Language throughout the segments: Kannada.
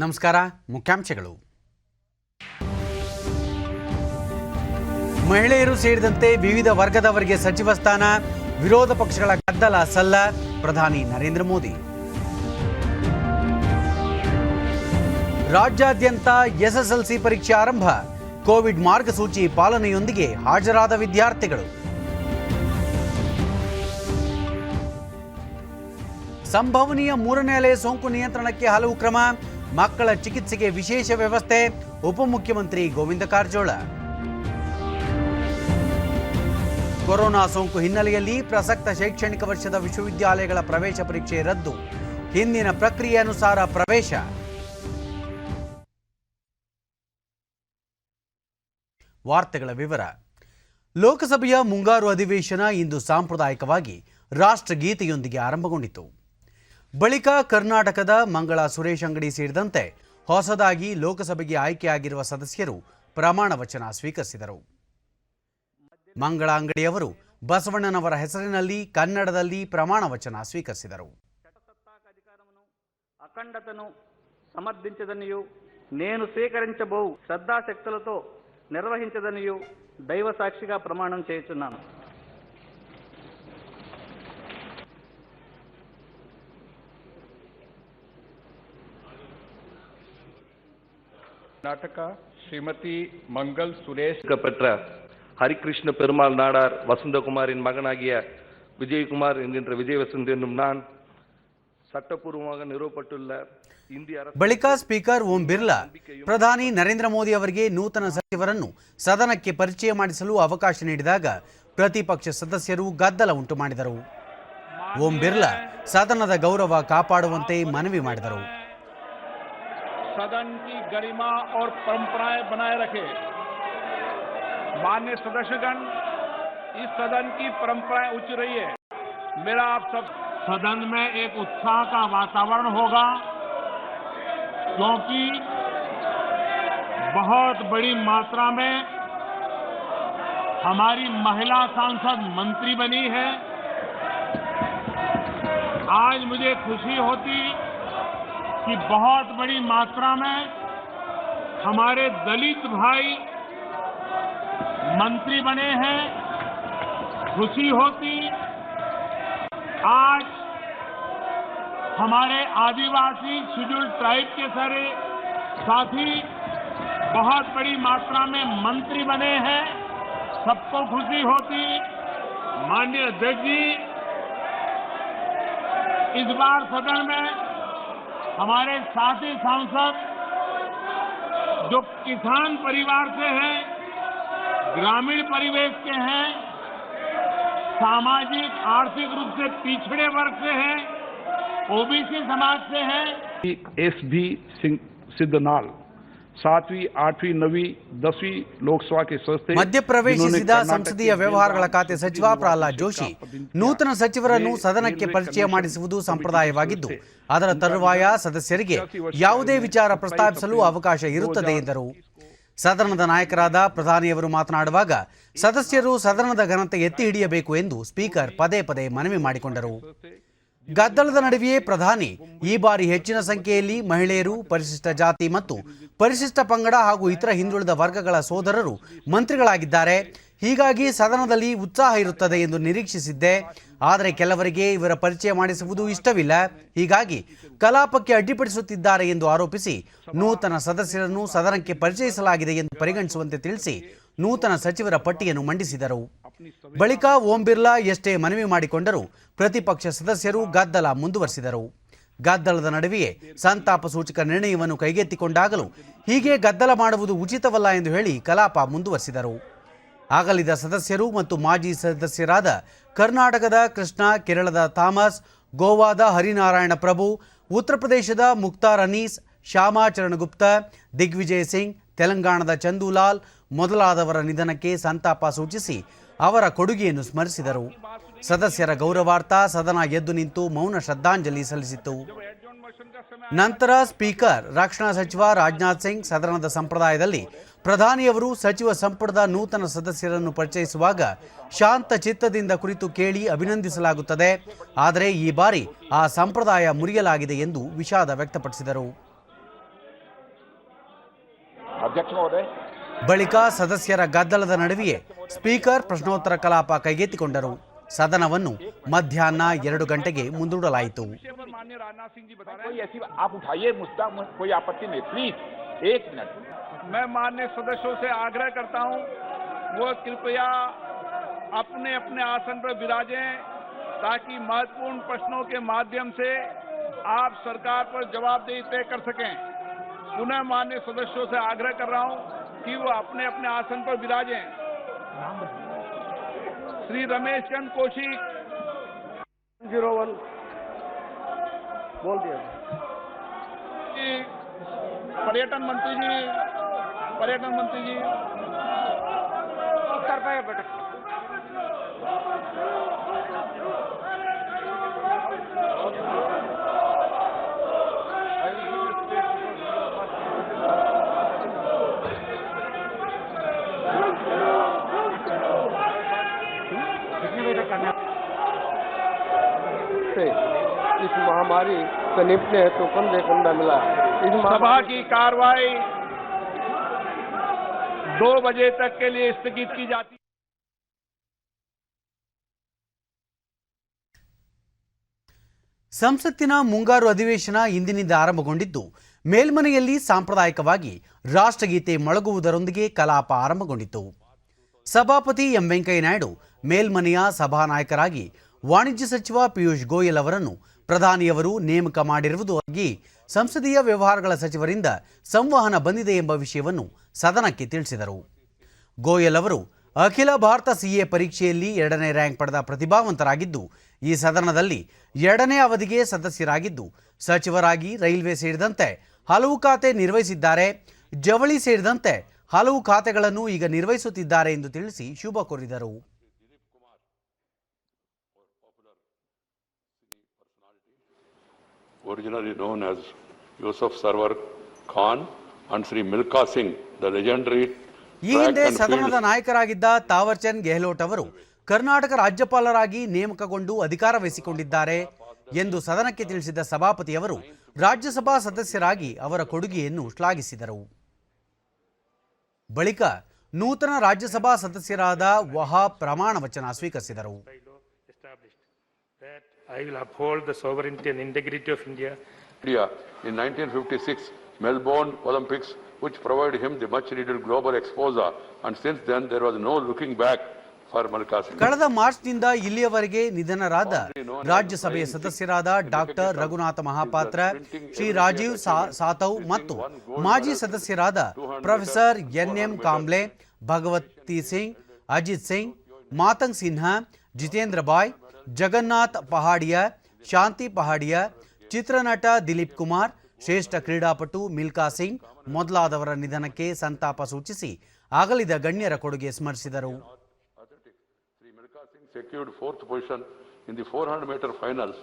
ನಮಸ್ಕಾರ. ಮುಖ್ಯಾಂಶಗಳು. ಮಹಿಳೆಯರು ಸೇರಿದಂತೆ ವಿವಿಧ ವರ್ಗದವರಿಗೆ ಸಚಿವ ಸ್ಥಾನ, ವಿರೋಧ ಪಕ್ಷಗಳ ಗದ್ದಲ ಸಲ್ಲ, ಪ್ರಧಾನಿ ನರೇಂದ್ರ ಮೋದಿ. ರಾಜ್ಯಾದ್ಯಂತ ಎಸ್ಎಸ್ಎಲ್ಸಿ ಪರೀಕ್ಷೆ ಆರಂಭ, ಕೋವಿಡ್ ಮಾರ್ಗಸೂಚಿ ಪಾಲನೆಯೊಂದಿಗೆ ಹಾಜರಾದ ವಿದ್ಯಾರ್ಥಿಗಳು. ಸಂಭವನೀಯ ಮೂರನೇ ಅಲೆ ಸೋಂಕು ನಿಯಂತ್ರಣಕ್ಕೆ ಹಲವು ಕ್ರಮ, ಮಕ್ಕಳ ಚಿಕಿತ್ಸೆಗೆ ವಿಶೇಷ ವ್ಯವಸ್ಥೆ, ಉಪಮುಖ್ಯಮಂತ್ರಿ ಗೋವಿಂದ ಕಾರಜೋಳ. ಕೊರೋನಾ ಸೋಂಕು ಹಿನ್ನೆಲೆಯಲ್ಲಿ ಪ್ರಸಕ್ತ ಶೈಕ್ಷಣಿಕ ವರ್ಷದ ವಿಶ್ವವಿದ್ಯಾಲಯಗಳ ಪ್ರವೇಶ ಪರೀಕ್ಷೆ ರದ್ದು, ಹಿಂದಿನ ಪ್ರಕ್ರಿಯೆ ಅನುಸಾರ ಪ್ರವೇಶ. ವಾರ್ತೆಗಳ ವಿವರ. ಲೋಕಸಭೆಯ ಮುಂಗಾರು ಅಧಿವೇಶನ ಇಂದು ಸಾಂಪ್ರದಾಯಿಕವಾಗಿ ರಾಷ್ಟ್ರಗೀತೆಯೊಂದಿಗೆ ಆರಂಭಗೊಂಡಿತು. ಬಳಿಕ ಕರ್ನಾಟಕದ ಮಂಗಳ ಸುರೇಶ್ ಅಂಗಡಿ ಸೇರಿದಂತೆ ಹೊಸದಾಗಿ ಲೋಕಸಭೆಗೆ ಆಯ್ಕೆಯಾಗಿರುವ ಸದಸ್ಯರು ಪ್ರಮಾಣ ವಚನ ಸ್ವೀಕರಿಸಿದರು. ಮಂಗಳ ಅಂಗಡಿಯವರು ಬಸವಣ್ಣನವರ ಹೆಸರಿನಲ್ಲಿ ಕನ್ನಡದಲ್ಲಿ ಪ್ರಮಾಣ ವಚನ ಸ್ವೀಕರಿಸಿದರು. అఖండతను సమర్థించదనియు నేను స్వీకరించబోవు శ్రద్ధాశక్తులతో నిర్వహించదనియు దైవ సాక్షిగా ప్రమాణం చేయుచున్నాను. कर्नाटक श्रीमती मंगल सुरेश பெற்ற ஹரிகிருஷ்ண பெருமாள் நாடார் வசந்தகுமாரின் மகனாகிய விஜயகுமார் என்கின்ற விஜயவசந்த் என்னும் நான் சட்டப்பூர்வமாக நிறுவப்பட்டுள்ள ಇಂದಿಯ ಬಳಿಕ ಸ್ಪೀಕರ್ ಓಂ ಬಿರ್ಲಾ ಪ್ರಧಾನಿ ನರೇಂದ್ರ ಮೋದಿ ಅವರಿಗೆ ನೂತನ ಸಚಿವರನ್ನು ಸದನಕ್ಕೆ ಪರಿಚಯ ಮಾಡಿಸಲು ಅವಕಾಶ ನೀಡಿದಾಗ ಪ್ರತಿಪಕ್ಷ ಸದಸ್ಯರು ಗದ್ದಲ ಉಂಟು ಮಾಡಿದರು. ಓಂ ಬಿರ್ಲಾ ಸದನದ ಗೌರವ ಕಾಪಾಡುವಂತೆ ಮನವಿ ಮಾಡಿದರು. सदन की गरिमा और परंपराएं बनाए रखे. माननीय सदस्यगण, इस सदन की परंपराएं उच्च रही है. मेरा आप सब सदन में एक उत्साह का वातावरण होगा, क्योंकि बहुत बड़ी मात्रा में हमारी महिला सांसद मंत्री बनी है. आज मुझे खुशी होती कि बहुत बड़ी मात्रा में हमारे दलित भाई मंत्री बने हैं. खुशी होती आज हमारे आदिवासी शेड्यूल्ड ट्राइब के सारे साथी बहुत बड़ी मात्रा में मंत्री बने हैं. सबको खुशी होती. माननीय अध्यक्ष जी, इस बार सदन में हमारे साथी सांसद जो किसान परिवार से हैं, ग्रामीण परिवेश के हैं, सामाजिक आर्थिक रूप से पिछड़े वर्ग से हैं, ओबीसी समाज से हैं. एस.बी. सिद्धनाल 7वीं, 8वीं, 9वीं, 10वीं लोकसभा के सदस्य ಮಧ್ಯಪ್ರವೇಶಿಸಿದ ಸಂಸದೀಯ ವ್ಯವಹಾರಗಳ ಖಾತೆ ಸಚಿವ ಪ್ರಹ್ಲಾದ್ ಜೋಶಿ ನೂತನ ಸಚಿವರನ್ನು ಸದನಕ್ಕೆ ಪರಿಚಯ ಮಾಡಿಸುವುದು ಸಂಪ್ರದಾಯವಾಗಿದ್ದು, ಅದರ ತರುವಾಯ ಸದಸ್ಯರಿಗೆ ಯಾವುದೇ ವಿಚಾರ ಪ್ರಸ್ತಾಪಿಸಲು ಅವಕಾಶ ಇರುತ್ತದೆ ಎಂದರು. ಸದನದ ನಾಯಕರಾದ ಪ್ರಧಾನಿಯವರು ಮಾತನಾಡುವಾಗ ಸದಸ್ಯರು ಸದನದ ಘನತೆ ಎತ್ತಿ ಹಿಡಿಯಬೇಕು ಎಂದು ಸ್ಪೀಕರ್ ಪದೇ ಪದೇ ಮನವಿ ಮಾಡಿಕೊಂಡರು. ಗದ್ದಲದ ನಡುವೆಯೇ ಪ್ರಧಾನಿ ಈ ಬಾರಿ ಹೆಚ್ಚಿನ ಸಂಖ್ಯೆಯಲ್ಲಿ ಮಹಿಳೆಯರು, ಪರಿಶಿಷ್ಟ ಜಾತಿ ಮತ್ತು ಪರಿಶಿಷ್ಟ ಪಂಗಡ ಹಾಗೂ ಇತರ ಹಿಂದುಳಿದ ವರ್ಗಗಳ ಸೋದರರು ಮಂತ್ರಿಗಳಾಗಿದ್ದಾರೆ. ಹೀಗಾಗಿ ಸದನದಲ್ಲಿ ಉತ್ಸಾಹ ಇರುತ್ತದೆ ಎಂದು ನಿರೀಕ್ಷಿಸಿದ್ದೆ. ಆದರೆ ಕೆಲವರಿಗೆ ಇವರ ಪರಿಚಯ ಮಾಡಿಸುವುದು ಇಷ್ಟವಿಲ್ಲ, ಹೀಗಾಗಿ ಕಲಾಪಕ್ಕೆ ಅಡ್ಡಿಪಡಿಸುತ್ತಿದ್ದಾರೆ ಎಂದು ಆರೋಪಿಸಿ ನೂತನ ಸದಸ್ಯರನ್ನು ಸದನಕ್ಕೆ ಪರಿಚಯಿಸಲಾಗಿದೆ ಎಂದು ಪರಿಗಣಿಸುವಂತೆ ತಿಳಿಸಿ ನೂತನ ಸಚಿವರ ಪಟ್ಟಿಯನ್ನು ಮಂಡಿಸಿದರು. ಬಳಿಕ ಓಂ ಬಿರ್ಲಾ ಎಷ್ಟೇ ಮನವಿ ಮಾಡಿಕೊಂಡರೂ ಪ್ರತಿಪಕ್ಷ ಸದಸ್ಯರು ಗದ್ದಲ ಮುಂದುವರೆಸಿದರು. ಗದ್ದಲದ ನಡುವೆಯೇ ಸಂತಾಪ ಸೂಚಕ ನಿರ್ಣಯವನ್ನು ಕೈಗೆತ್ತಿಕೊಂಡಾಗಲೂ ಹೀಗೆ ಗದ್ದಲ ಮಾಡುವುದು ಉಚಿತವಲ್ಲ ಎಂದು ಹೇಳಿ ಕಲಾಪ ಮುಂದುವರೆಸಿದರು. ಆಗಲಿದ ಸದಸ್ಯರು ಮತ್ತು ಮಾಜಿ ಸದಸ್ಯರಾದ ಕರ್ನಾಟಕದ ಕೃಷ್ಣ, ಕೇರಳದ ಥಾಮಸ್, ಗೋವಾದ ಹರಿನಾರಾಯಣ ಪ್ರಭು, ಉತ್ತರ ಪ್ರದೇಶದ ಮುಖ್ತಾರ್ ಅನೀಸ್, ಶ್ಯಾಮಾಚರಣ ಗುಪ್ತಾ, ದಿಗ್ವಿಜಯ್ ಸಿಂಗ್, ತೆಲಂಗಾಣದ ಚಂದೂಲಾಲ್ ಮೊದಲಾದವರ ನಿಧನಕ್ಕೆ ಸಂತಾಪ ಸೂಚಿಸಿ ಅವರ ಕೊಡುಗೆಯನ್ನು ಸ್ಮರಿಸಿದರು. ಸದಸ್ಯರ ಗೌರವಾರ್ಥ ಸದನ ಎದ್ದು ನಿಂತು ಮೌನ ಶ್ರದ್ಧಾಂಜಲಿ ಸಲ್ಲಿಸಿತು. ನಂತರ ಸ್ಪೀಕರ್ ರಕ್ಷಣಾ ಸಚಿವ ರಾಜನಾಥ್ ಸಿಂಗ್ ಸದನದ ಸಂಪ್ರದಾಯದಲ್ಲಿ ಪ್ರಧಾನಿಯವರು ಸಚಿವ ಸಂಪುಟದ ನೂತನ ಸದಸ್ಯರನ್ನು ಪರಿಚಯಿಸುವಾಗ ಶಾಂತ ಚಿತ್ತದಿಂದ ಕುರಿತು ಕೇಳಿ ಅಭಿನಂದಿಸಲಾಗುತ್ತದೆ. ಆದರೆ ಈ ಬಾರಿ ಆ ಸಂಪ್ರದಾಯ ಮುರಿಯಲಾಗಿದೆ ಎಂದು ವಿಷಾದ ವ್ಯಕ್ತಪಡಿಸಿದರು. अध्यक्ष महोदय। ಬಳಿಕ ಸದಸ್ಯರ ಗದ್ದಲದ ನಡುವೆಯೇ ಸ್ಪೀಕರ್ ಪ್ರಶ್ನೋತ್ತರ ಕಲಾಪ ಕೈಗೆತ್ತಿಕೊಂಡರು. ಸದನವನ್ನು ಮಧ್ಯಾಹ್ನ 2 ಗಂಟೆಗೆ ಮುಂದೂಡಲಾಯಿತು. माननीय राजनाथ सिंह जी बता रहे कोई ऐसी आप उठाइए मुद्दा, कोई आपत्ति नहीं, प्लीज 1 मिनट। हैं मैं माननीय सदस्यों से आग्रह करता हूं वो कृपया अपने अपने आसन पर विराजें ताकि महत्वपूर्ण प्रश्नों के माध्यम से आप सरकार पर जवाबदेही तय कर सकें। पुनः माननीय सदस्यों से आग्रह कर रहा हूं कि वो अपने अपने आसन पर विराजें। श्री रमेश चंद्र कौशिक 01 बोल दिया। जी, पर्यटन मंत्री जी कर पाए बेटा। इस महामारी से निपटने हेतु कंधे कंधा मिला। इस सभा की कार्रवाई 2 बजे तक के लिए स्थगित की जाती है। ಸಂಸತ್ತಿನ ಮುಂಗಾರು ಅಧಿವೇಶನ ಇಂದಿನಿಂದ ಆರಂಭಗೊಂಡಿದ್ದು ಮೇಲ್ಮನೆಯಲ್ಲಿ ಸಾಂಪ್ರದಾಯಿಕವಾಗಿ ರಾಷ್ಟ್ರಗೀತೆ ಮೊಳಗುವುದರೊಂದಿಗೆ ಕಲಾಪ ಆರಂಭಗೊಂಡಿತು. ಸಭಾಪತಿ ಎಂ ವೆಂಕಯ್ಯ ನಾಯ್ಡು ಮೇಲ್ಮನೆಯ ಸಭಾನಾಯಕರಾಗಿ ವಾಣಿಜ್ಯ ಸಚಿವ ಪಿಯೂಷ್ ಗೋಯಲ್ ಅವರನ್ನು ಪ್ರಧಾನಿಯವರು ನೇಮಕ ಮಾಡಿರುವುದಾಗಿ ಸಂಸದೀಯ ವ್ಯವಹಾರಗಳ ಸಚಿವರಿಂದ ಸಂವಹನ ಬಂದಿದೆ ಎಂಬ ವಿಷಯವನ್ನು ಸದನಕ್ಕೆ ತಿಳಿಸಿದರು. ಗೋಯಲ್ ಅವರು ಅಖಿಲ ಭಾರತ ಸಿಎ ಪರೀಕ್ಷೆಯಲ್ಲಿ 2ನೇ ರ್ಯಾಂಕ್ ಪಡೆದ ಪ್ರತಿಭಾವಂತರಾಗಿದ್ದು ಈ ಸದನದಲ್ಲಿ 2ನೇ ಅವಧಿಗೆ ಸದಸ್ಯರಾಗಿದ್ದು ಸಚಿವರಾಗಿ ರೈಲ್ವೆ ಸೇರಿದಂತೆ ಹಲವು ಖಾತೆ ನಿರ್ವಹಿಸಿದ್ದಾರೆ. ಜವಳಿ ಸೇರಿದಂತೆ ಹಲವು ಖಾತೆಗಳನ್ನು ಈಗ ನಿರ್ವಹಿಸುತ್ತಿದ್ದಾರೆ ಎಂದು ತಿಳಿಸಿ ಶುಭ ಕೋರಿದರು. Originally known as Yusuf Sarwar Khan and Sri Milka Singh, the legendary ಈ ಹಿಂದೆ ಸದನದ ನಾಯಕರಾಗಿದ್ದ ತಾವರ್ಚಂದ್ ಗೆಹ್ಲೋಟ್ ಅವರು ಕರ್ನಾಟಕ ರಾಜ್ಯಪಾಲರಾಗಿ ನೇಮಕಗೊಂಡು ಅಧಿಕಾರ ವಹಿಸಿಕೊಂಡಿದ್ದಾರೆ ಎಂದು ಸದನಕ್ಕೆ ತಿಳಿಸಿದ ಸಭಾಪತಿಯವರು ರಾಜ್ಯಸಭಾ ಸದಸ್ಯರಾಗಿ ಅವರ ಕೊಡುಗೆಯನ್ನು ಶ್ಲಾಘಿಸಿದರು. ಬಳಿಕ ನೂತನ ರಾಜ್ಯಸಭಾ ಸದಸ್ಯರಾದ ವಹಾಬ್ ಪ್ರಮಾಣ ವಚನ ಸ್ವೀಕರಿಸಿದರು. I will uphold the sovereignty and integrity of India. In 1956 Melbourne Olympics, which provided him the much needed global exposure, and since then there was no looking back for Milka Singh. ಕಳೆದ ಮಾರ್ಚ್ನಿಂದ ಇಲ್ಲಿಯವರೆಗೆ ನಿಧನರಾದ ರಾಜ್ಯಸಭೆಯ ಸದಸ್ಯರಾದ ಡಾಕ್ಟರ್ ರಘುನಾಥ ಮಹಾಪಾತ್ರ, ಶ್ರೀ ರಾಜೀವ್ ಸಾತವ್ ಮತ್ತು ಮಾಜಿ ಸದಸ್ಯರಾದ ಪ್ರೊಫೆಸರ್ ಎನ್.ಎಂ. ಕಾಂಬ್ಳೆ, ಭಗವತಿ ಸಿಂಗ್, ಅಜಿತ್ ಸಿಂಗ್, ಮಾತಂಗ್ ಸಿನ್ಹಾ, ಜಿತೇಂದ್ರ ಬಾಯ್, ಜಗನ್ನಾಥ್ ಪಹಾಡಿಯಾ, ಶಾಂತಿ ಪಹಾಡಿಯಾ, ಚಿತ್ರನಟ ದಿಲೀಪ್ ಕುಮಾರ್, ಶ್ರೇಷ್ಠ ಕ್ರೀಡಾಪಟು ಮಿಲ್ಕಾ ಸಿಂಗ್ ಮೊದಲಾದವರ ನಿಧನಕ್ಕೆ ಸಂತಾಪ ಸೂಚಿಸಿ ಅಗಲಿದ ಗಣ್ಯರ ಕೊಡುಗೆ ಸ್ಮರಿಸಿದರು. Sri Milka Singh secured 4th position in the 400-meter finals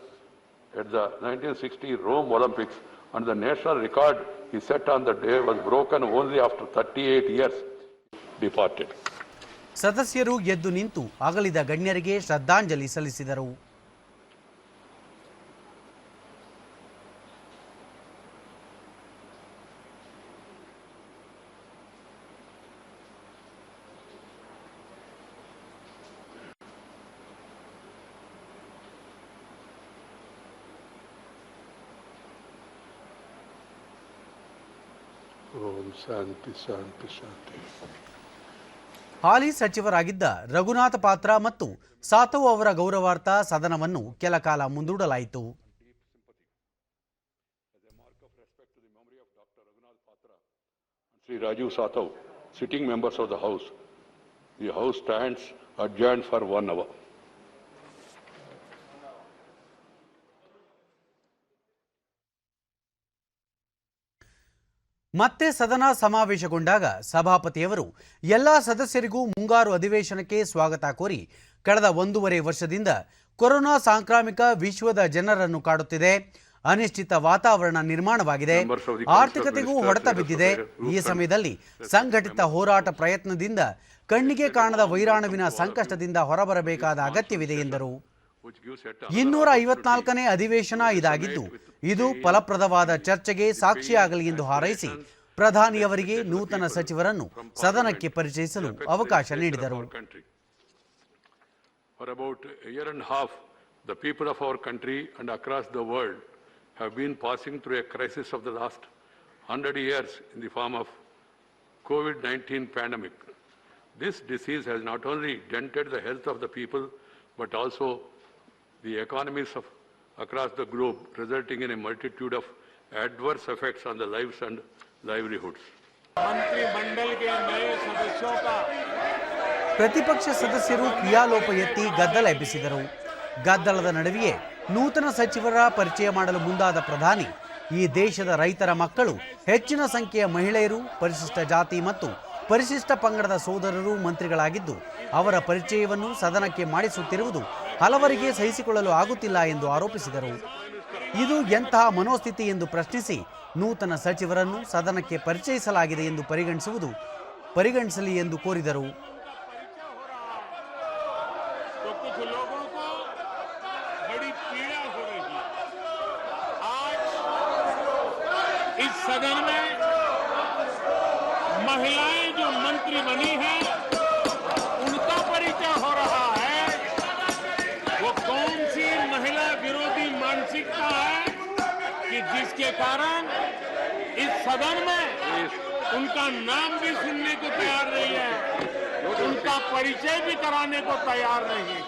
at the 1960 Rome Olympics, and the national record he set on the day was broken only after 38 years. Departed. ಸದಸ್ಯರು ಎದ್ದು ನಿಂತು ಅಗಲಿದ ಗಣ್ಯರಿಗೆ ಶ್ರದ್ಧಾಂಜಲಿ ಸಲ್ಲಿಸಿದರು. Om Shanti Shanti Shanti. ಹಾಲಿ ಸಚಿವರಾಗಿದ್ದ ರಘುನಾಥ ಪಾತ್ರ ಮತ್ತು ಸಾತವ್ ಅವರ ಗೌರವಾರ್ಥ ಸದನವನ್ನು ಕೆಲ ಕಾಲ ಮುಂದೂಡಲಾಯಿತು. Sri Rajiv Satav, sitting members of the House. The House stands adjourned for 1 hour. ಮತ್ತೆ ಸದನ ಸಮಾವೇಶಗೊಂಡಾಗ ಸಭಾಪತಿಯವರು ಎಲ್ಲ ಸದಸ್ಯರಿಗೂ ಮುಂಗಾರು ಅಧಿವೇಶನಕ್ಕೆ ಸ್ವಾಗತ ಕೋರಿ ಕಳೆದ 1.5 ವರ್ಷದಿಂದ ಕೊರೋನಾ ಸಾಂಕ್ರಾಮಿಕ ವಿಶ್ವದ ಜನರನ್ನು ಕಾಡುತ್ತಿದೆ, ಅನಿಶ್ಚಿತ ವಾತಾವರಣ ನಿರ್ಮಾಣವಾಗಿದೆ, ಆರ್ಥಿಕತೆಗೂ ಹೊಡೆತ ಬಿದ್ದಿದೆ. ಈ ಸಮಯದಲ್ಲಿ ಸಂಘಟಿತ ಹೋರಾಟ ಪ್ರಯತ್ನದಿಂದ ಕಣ್ಣಿಗೆ ಕಾಣದ ವೈರಾಣುವಿನ ಸಂಕಷ್ಟದಿಂದ ಹೊರಬರಬೇಕಾದ ಅಗತ್ಯವಿದೆ ಎಂದರು. 254ನೇ ಅಧಿವೇಶನ ಇದಾಗಿದ್ದು ಇದು ಫಲಪ್ರದವಾದ ಚರ್ಚೆಗೆ ಸಾಕ್ಷಿಯಾಗಲಿ ಎಂದು ಹಾರೈಸಿ ಪ್ರಧಾನಿಯವರಿಗೆ ನೂತನ ಸಚಿವರನ್ನು ಸದನಕ್ಕೆ ಪರಿಚಯಿಸಲು ಅವಕಾಶ ನೀಡಿದರು. For about a year and a half, the people of our country and across the world have been passing through a crisis of the last 100 years in the form of COVID-19 pandemic. This disease has not only dented the health of the people, but also the economies of across the globe, resulting in a multitude of adverse effects on the lives and livelihoods. मंत्रिमंडल के नए सदस्यों का ಪ್ರತಿಪಕ್ಷ ಸದಸ್ಯರು ಕ್ರಿಯಾಲೋಪ ಎತ್ತಿ ಗದ್ದಲ ಎಬ್ಬಿಸಿದರು. ಗದ್ದಲದ ನಡುವೆಯೇ ನೂತನ ಸಚಿವರ ಪರಿಚಯ ಮಾಡಲು ಮುಂದಾದ ಪ್ರಧಾನಿ, ಈ ದೇಶದ ರೈತರ ಮಕ್ಕಳು, ಹೆಚ್ಚಿನ ಸಂಖ್ಯೆಯ ಮಹಿಳೆಯರು, ಪರಿಶಿಷ್ಟ ಜಾತಿ ಮತ್ತು ಪರಿಶಿಷ್ಟ ಪಂಗಡದ ಸೋದರರು ಮಂತ್ರಿಗಳಾಗಿದ್ದು, ಅವರ ಪರಿಚಯವನ್ನು ಸದನಕ್ಕೆ ಮಾಡಿಸುತ್ತಿರುವುದು ಹಲವರಿಗೆ ಸಹಿಸಿಕೊಳ್ಳಲು ಆಗುತ್ತಿಲ್ಲ ಎಂದು ಆರೋಪಿಸಿದರು. ಇದು ಎಂತಹ ಮನೋಸ್ಥಿತಿ ಎಂದು ಪ್ರಶ್ನಿಸಿ, ನೂತನ ಸಚಿವರನ್ನು ಸದನಕ್ಕೆ ಪರಿಚಯಿಸಲಾಗಿದೆ ಎಂದು ಪರಿಗಣಿಸಲಿ ಎಂದು ಕೋರಿದರು. इस सदन में महिलाएं जो मंत्री बनी हैं, उनका परिचय हो रहा है. वो कौन सी महिला विरोधी मानसिकता है कि जिसके कारण इस सदन में उनका नाम भी सुनने को तैयार नहीं है, उनका परिचय भी कराने को तैयार नहीं है.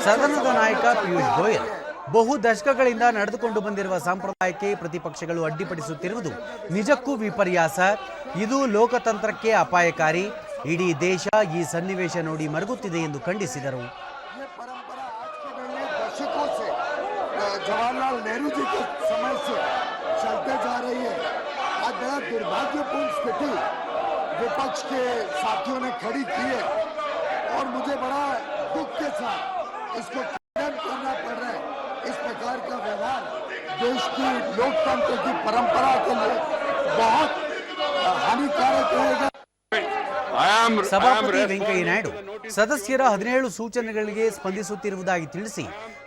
ಸದನದ ನಾಯಕ ಪಿಯೂಷ್ ಗೋಯಲ್, ಬಹು ದಶಕಗಳಿಂದ ನಡೆದುಕೊಂಡು ಬಂದಿರುವ ಸಂಪ್ರದಾಯಕ್ಕೆ ಪ್ರತಿಪಕ್ಷಗಳು ಅಡ್ಡಿಪಡಿಸುತ್ತಿರುವುದು ನಿಜಕ್ಕೂ ವಿಪರ್ಯಾಸ. ಇದು ಲೋಕತಂತ್ರಕ್ಕೆ ಅಪಾಯಕಾರಿ. ಇಡೀ ದೇಶ ಈ ಸನ್ನಿವೇಶ ನೋಡಿ ಮರುಗುತ್ತಿದೆ ಎಂದು ಖಂಡಿಸಿದರು. जवाहरलाल नेहरू जी के समय से चलते जा रही है. आज बड़ा दुर्भाग्यपूर्ण स्थिति विपक्ष के साथियों ने खड़ी की है और मुझे बड़ा दुख के साथ इसको खंडन करना पड़ रहा है. इस प्रकार का व्यवहार देश की लोकतंत्र की परंपरा के लिए बहुत हानिकारक रहेगा. ಸಭಾಪತಿ ವೆಂಕಯ್ಯ ನಾಯ್ಡು ಸದಸ್ಯರ 17 ಸೂಚನೆಗಳಿಗೆ ಸ್ಪಂದಿಸುತ್ತಿರುವುದಾಗಿ ತಿಳಿಸಿ,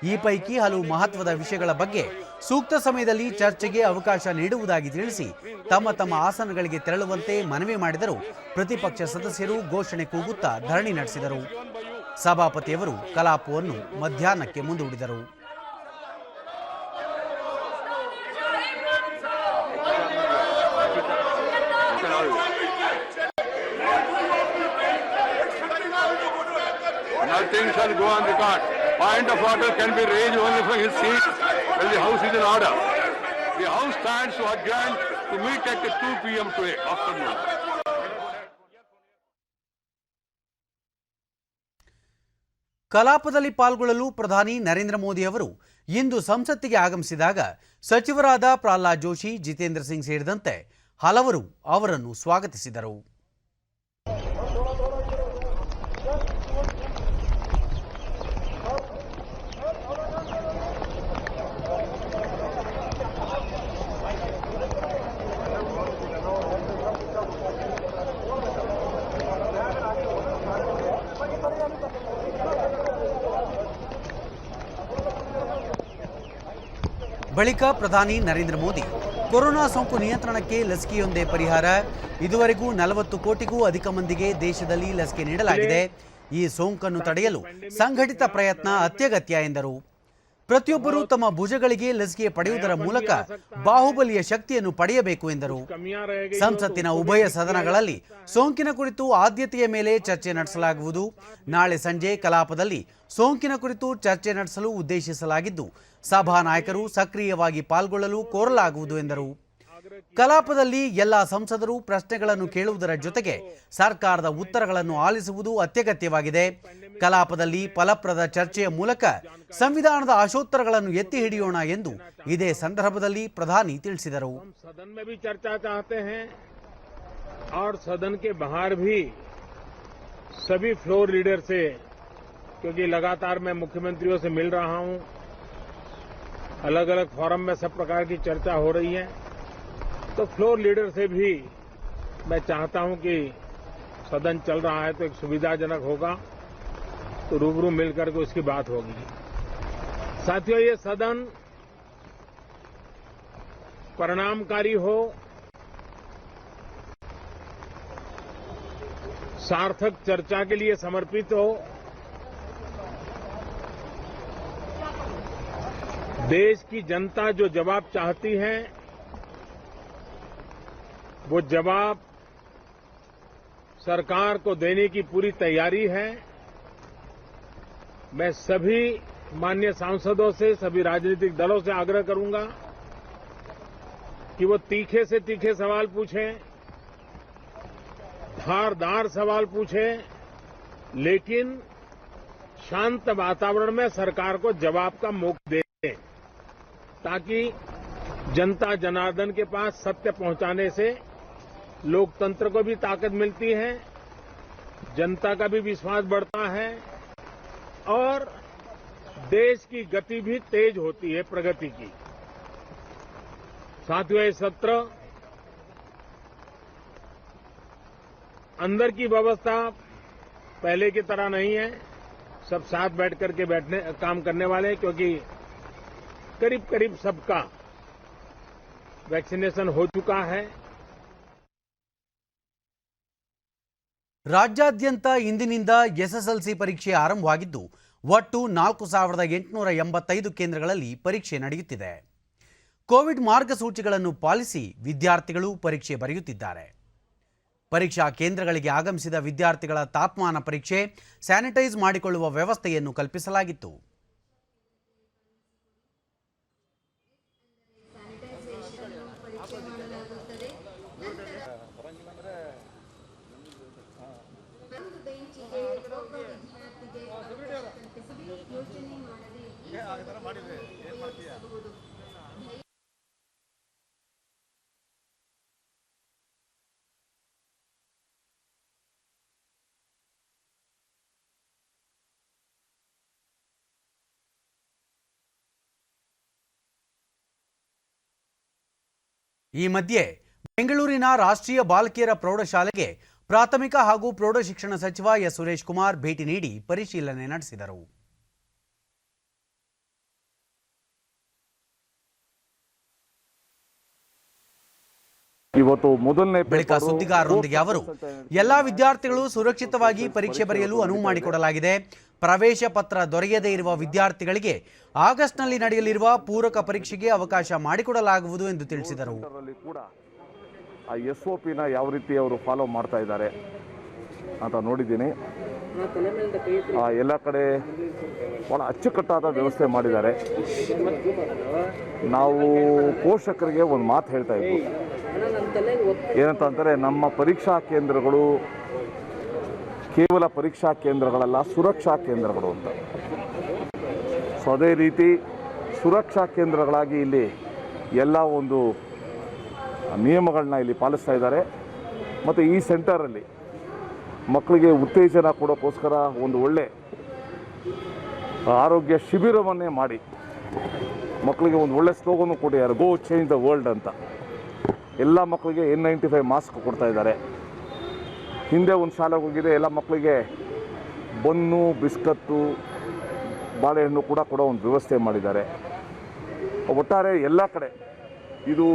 ಈ ಪೈಕಿ ಹಲವು ಮಹತ್ವದ ವಿಷಯಗಳ ಬಗ್ಗೆ ಸೂಕ್ತ ಸಮಯದಲ್ಲಿ ಚರ್ಚೆಗೆ ಅವಕಾಶ ನೀಡುವುದಾಗಿ ತಿಳಿಸಿ ತಮ್ಮ ಆಸನಗಳಿಗೆ ತೆರಳುವಂತೆ ಮನವಿ ಮಾಡಿದರು. ಪ್ರತಿಪಕ್ಷ ಸದಸ್ಯರು ಘೋಷಣೆ ಕೂಗುತ್ತಾ ಧರಣಿ ನಡೆಸಿದರು. ಸಭಾಪತಿಯವರು ಕಲಾಪವನ್ನು ಮಧ್ಯಾಹ್ನಕ್ಕೆ ಮುಂದೂಡಿದರು. Nothing shall go on record. Point of order can be raised only from his seat when the House is in order. The House stands to adjourn to meet at 2 p.m. today afternoon. ಕಲಾಪದಲ್ಲಿ ಪಾಲ್ಗೊಳ್ಳಲು ಪ್ರಧಾನಿ ನರೇಂದ್ರ ಮೋದಿ ಅವರು ಇಂದು ಸಂಸತ್ತಿಗೆ ಆಗಮಿಸಿದಾಗ ಸಚಿವರಾದ ಪ್ರಹ್ಲಾದ್ ಜೋಶಿ, ಜಿತೇಂದ್ರ ಸಿಂಗ್ ಸೇರಿದಂತೆ ಹಲವರು ಅವರನ್ನು ಸ್ವಾಗತಿಸಿದರು. ಬಳಿಕ ಪ್ರಧಾನಿ ನರೇಂದ್ರ ಮೋದಿ, ಕೊರೋನಾ ಸೋಂಕು ನಿಯಂತ್ರಣಕ್ಕೆ ಲಸಿಕೆಯೊಂದೇ ಪರಿಹಾರ. ಇದುವರೆಗೂ 40 ಕೋಟಿಗೂ ಅಧಿಕ ಮಂದಿಗೆ ದೇಶದಲ್ಲಿ ಲಸಿಕೆ ನೀಡಲಾಗಿದೆ. ಈ ಸೋಂಕನ್ನು ತಡೆಯಲು ಸಂಘಟಿತ ಪ್ರಯತ್ನ ಅತ್ಯಗತ್ಯ ಎಂದರು. ಪ್ರತಿಯೊಬ್ಬರೂ ತಮ್ಮ ಭುಜಗಳಿಗೆ ಲಸಿಕೆ ಪಡೆಯುವುದರ ಮೂಲಕ ಬಾಹುಬಲಿಯ ಶಕ್ತಿಯನ್ನು ಪಡೆಯಬೇಕು ಎಂದರು. ಸಂಸತ್ತಿನ ಉಭಯ ಸದನಗಳಲ್ಲಿ ಸೋಂಕಿನ ಕುರಿತು ಆದ್ಯತೆಯ ಮೇಲೆ ಚರ್ಚೆ ನಡೆಸಲಾಗುವುದು. ನಾಳೆ ಸಂಜೆ ಕಲಾಪದಲ್ಲಿ ಸೋಂಕಿನ ಕುರಿತು ಚರ್ಚೆ ನಡೆಸಲು ಉದ್ದೇಶಿಸಲಾಗಿದ್ದು, ಸಭಾ ನಾಯಕರು ಸಕ್ರಿಯವಾಗಿ ಪಾಲ್ಗೊಳ್ಳಲು ಕೋರಲಾಗುವುದು ಎಂದರು. ಕಲಾಪದಲ್ಲಿ ಎಲ್ಲ ಸಂಸದರು ಪ್ರಶ್ನೆಗಳನ್ನು ಕೇಳುವುದರ ಜೊತೆಗೆ ಸರ್ಕಾರದ ಉತ್ತರಗಳನ್ನು ಆಲಿಸುವುದು ಅತ್ಯಗತ್ಯವಾಗಿದೆ. ಕಲಾಪದಲ್ಲಿ ಫಲಪ್ರದ ಚರ್ಚೆಯ ಮೂಲಕ ಸಂವಿಧಾನದ ಆಶೋತ್ತರಗಳನ್ನು ಎತ್ತಿ ಹಿಡಿಯೋಣ ಎಂದು ಇದೇ ಸಂದರ್ಭದಲ್ಲಿ ಪ್ರಧಾನಿ ತಿಳಿಸಿದರು. सदन में भी चर्चा चाहते हैं और सदन के बाहर भी सभी फ्लोर लीडर से, क्योंकि लगातार मैं मुख्यमंत्रियों से मिल रहा हूं, अलग अलग फोरम में सब प्रकार की चर्चा हो रही है, तो फ्लोर लीडर से भी मैं चाहता हूं कि सदन चल रहा है तो एक सुविधाजनक होगा, तो रूबरू मिलकर के उसकी बात होगी. साथियों, ये सदन परिणामकारी हो, सार्थक चर्चा के लिए समर्पित हो। देश की जनता जो जवाब चाहती है वो जवाब सरकार को देने की पूरी तैयारी है। मैं सभी माननीय सांसदों से, सभी राजनीतिक दलों से आग्रह करूंगा कि वो तीखे से तीखे सवाल पूछें, धारदार सवाल पूछें, लेकिन शांत वातावरण में सरकार को जवाब का मौका दें, ताकि जनता जनार्दन के पास सत्य पहुंचाने से लोकतंत्र को भी ताकत मिलती है, जनता का भी विश्वास बढ़ता है और देश की गति भी तेज होती है, प्रगति की। साथियों, ये सत्र अंदर की व्यवस्था पहले की तरह नहीं है। सब साथ बैठ करके काम करने वाले हैं, क्योंकि करीब करीब सबका वैक्सीनेशन हो चुका है। ರಾಜ್ಯಾದ್ಯಂತ ಇಂದಿನಿಂದ ಎಸ್ಎಸ್ಎಲ್ಸಿ ಪರೀಕ್ಷೆ ಆರಂಭವಾಗಿದ್ದು ಒಟ್ಟು 4885 ಕೇಂದ್ರಗಳಲ್ಲಿ ಪರೀಕ್ಷೆ ನಡೆಯುತ್ತಿದೆ. ಕೋವಿಡ್ ಮಾರ್ಗಸೂಚಿಗಳನ್ನು ಪಾಲಿಸಿ ವಿದ್ಯಾರ್ಥಿಗಳು ಪರೀಕ್ಷೆ ಬರೆಯುತ್ತಿದ್ದಾರೆ. ಪರೀಕ್ಷಾ ಕೇಂದ್ರಗಳಿಗೆ ಆಗಮಿಸಿದ ವಿದ್ಯಾರ್ಥಿಗಳ ತಾಪಮಾನ ಪರೀಕ್ಷೆ, ಸ್ಯಾನಿಟೈಸ್ ಮಾಡಿಕೊಳ್ಳುವ ವ್ಯವಸ್ಥೆಯನ್ನು ಕಲ್ಪಿಸಲಾಗಿತ್ತು. ಈ ಮಧ್ಯೆ ಬೆಂಗಳೂರಿನ ರಾಷ್ಟ್ರೀಯ ಬಾಲಕಿಯರ ಪ್ರೌಢಶಾಲೆಗೆ ಪ್ರಾಥಮಿಕ ಹಾಗೂ ಪ್ರೌಢ ಶಿಕ್ಷಣ ಸಚಿವ ಎಸ್ ಸುರೇಶ್ ಕುಮಾರ್ ಭೇಟಿ ನೀಡಿ ಪರಿಶೀಲನೆ ನಡೆಸಿದರು. ಬಳಿಕ ಸುದ್ದಿಗಾರರೊಂದಿಗೆ ಅವರು ಎಲ್ಲಾ ವಿದ್ಯಾರ್ಥಿಗಳು ಸುರಕ್ಷಿತವಾಗಿ ಪರೀಕ್ಷೆ ಬರೆಯಲು ಅನುವು ಮಾಡಿಕೊಡಲಾಗಿದೆ. ಪ್ರವೇಶ ಪತ್ರ ದೊರೆಯದೇ ಇರುವ ವಿದ್ಯಾರ್ಥಿಗಳಿಗೆ ಆಗಸ್ಟ್ನಲ್ಲಿ ನಡೆಯಲಿರುವ ಪೂರಕ ಪರೀಕ್ಷೆಗೆ ಅವಕಾಶ ಮಾಡಿಕೊಡಲಾಗುವುದು ಎಂದು ತಿಳಿಸಿದರು. SOPನ ಯಾವ ರೀತಿ ಅವರು ಫಾಲೋ ಮಾಡ್ತಾ ಇದ್ದಾರೆ ಅಂತ ನೋಡಿದ್ದೀನಿ. ಎಲ್ಲ ಕಡೆ ಭಾಳ ಅಚ್ಚುಕಟ್ಟಾದ ವ್ಯವಸ್ಥೆ ಮಾಡಿದ್ದಾರೆ. ನಾವು ಪೋಷಕರಿಗೆ ಒಂದು ಮಾತು ಹೇಳ್ತಾ ಇದ್ವಿ, ಏನಂತಂದರೆ ನಮ್ಮ ಪರೀಕ್ಷಾ ಕೇಂದ್ರಗಳು ಕೇವಲ ಪರೀಕ್ಷಾ ಕೇಂದ್ರಗಳಲ್ಲ, ಸುರಕ್ಷಾ ಕೇಂದ್ರಗಳು ಅಂತ. ಸೊ ಅದೇ ರೀತಿ ಸುರಕ್ಷಾ ಕೇಂದ್ರಗಳಾಗಿ ಇಲ್ಲಿ ಎಲ್ಲ ಒಂದು ನಿಯಮಗಳನ್ನ ಇಲ್ಲಿ ಪಾಲಿಸ್ತಾ ಇದ್ದಾರೆ. ಮತ್ತು ಈ ಸೆಂಟರಲ್ಲಿ ಮಕ್ಕಳಿಗೆ ಉತ್ತೇಜನ ಕೊಡೋಕ್ಕೋಸ್ಕರ ಒಂದು ಒಳ್ಳೆ ಆರೋಗ್ಯ ಶಿಬಿರವನ್ನೇ ಮಾಡಿ ಮಕ್ಕಳಿಗೆ ಒಂದು ಒಳ್ಳೆ ಸ್ಲೋಗನ್ನು ಕೊಟ್ಟಿದ್ದಾರೆ, ಗೋ ಚೇಂಜ್ ದ ವರ್ಲ್ಡ್ ಅಂತ. ಎಲ್ಲ ಮಕ್ಕಳಿಗೆ N95 ಮಾಸ್ಕ್ ಕೊಡ್ತಾ ಇದ್ದಾರೆ. ಹಿಂದೆ ಒಂದು ಶಾಲೆಗೆ ಹೋಗಿದೆ, ಎಲ್ಲ ಮಕ್ಕಳಿಗೆ ಬನ್ನು, ಬಿಸ್ಕತ್ತು, ಬಾಳೆಹಣ್ಣು ಕೂಡ ಕೊಡೋ ಒಂದು ವ್ಯವಸ್ಥೆ ಮಾಡಿದ್ದಾರೆ. ಒಟ್ಟಾರೆ ಎಲ್ಲ ಕಡೆ ಇದು